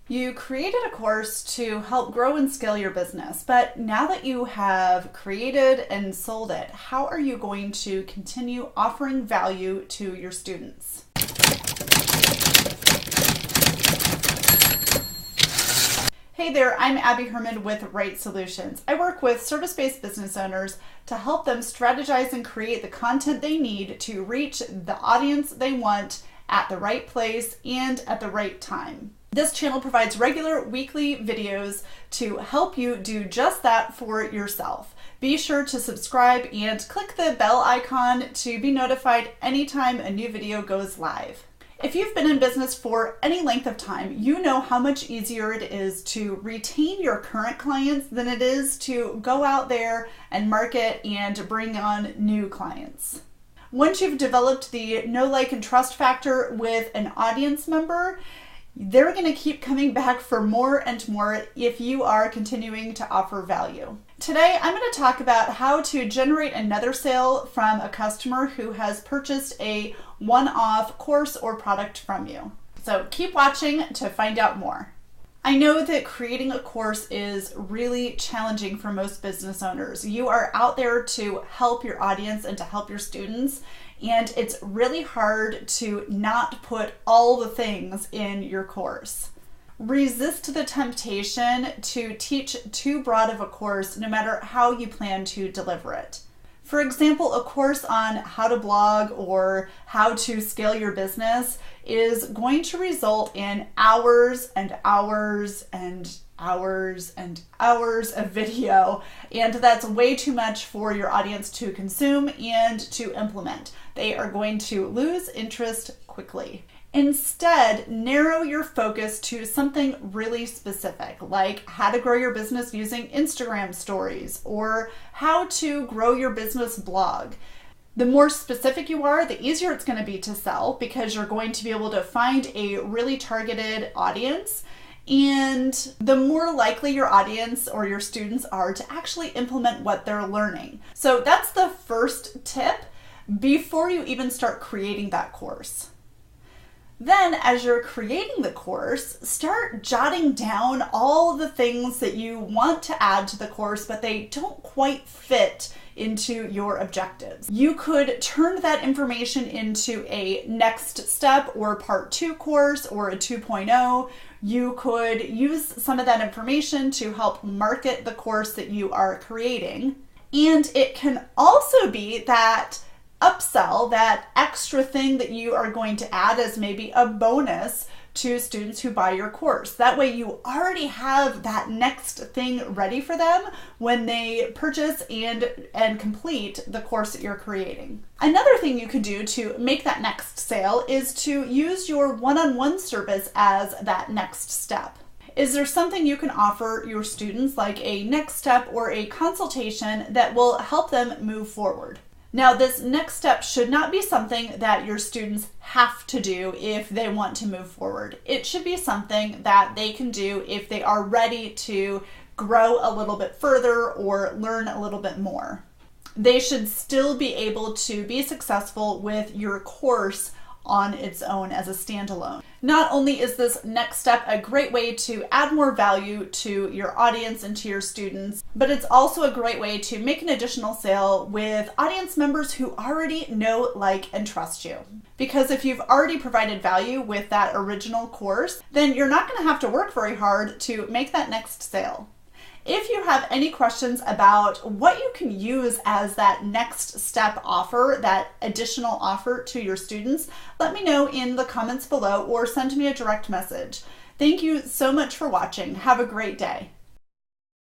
You created a course to help grow and scale your business, but now that you have created and sold it, how are you going to continue offering value to your students? Hey there, I'm Abby Herman with Right Solutions. I work with service-based business owners to help them strategize and create the content they need to reach the audience they want at the right place and at the right time. This channel provides regular weekly videos to help you do just that for yourself. Be sure to subscribe and click the bell icon to be notified anytime a new video goes live. If you've been in business for any length of time, you know how much easier it is to retain your current clients than it is to go out there and market and bring on new clients. Once you've developed the know, like, and trust factor with an audience member, they're going to keep coming back for more and more if you are continuing to offer value. Today, I'm going to talk about how to generate another sale from a customer who has purchased a one-off course or product from you. So keep watching to find out more. I know that creating a course is really challenging for most business owners. You are out there to help your audience and to help your students, and it's really hard to not put all the things in your course. Resist the temptation to teach too broad of a course, no matter how you plan to deliver it. For example, a course on how to blog or how to scale your business is going to result in hours and hours and hours and hours of video, and that's way too much for your audience to consume and to implement. They are going to lose interest quickly. Instead, narrow your focus to something really specific, like how to grow your business using Instagram stories or how to grow your business blog. The more specific you are, the easier it's going to be to sell, because you're going to be able to find a really targeted audience, and the more likely your audience or your students are to actually implement what they're learning. So that's the first tip before you even start creating that course. Then, as you're creating the course, start jotting down all the things that you want to add to the course, but they don't quite fit into your objectives. You could turn that information into a next step or part 2 course or a 2.0. You could use some of that information to help market the course that you are creating. And it can also be that upsell, that extra thing that you are going to add as maybe a bonus to students who buy your course. That way you already have that next thing ready for them when they purchase and complete the course that you're creating. Another thing you could do to make that next sale is to use your one-on-one service as that next step. Is there something you can offer your students, like a next step or a consultation, that will help them move forward? Now, this next step should not be something that your students have to do if they want to move forward. It should be something that they can do if they are ready to grow a little bit further or learn a little bit more. They should still be able to be successful with your course on its own as a standalone. Not only is this next step a great way to add more value to your audience and to your students, but it's also a great way to make an additional sale with audience members who already know, like, and trust you. Because if you've already provided value with that original course, then you're not going to have to work very hard to make that next sale. If you have any questions about what you can use as that next step offer, that additional offer to your students, let me know in the comments below or send me a direct message. Thank you so much for watching. Have a great day.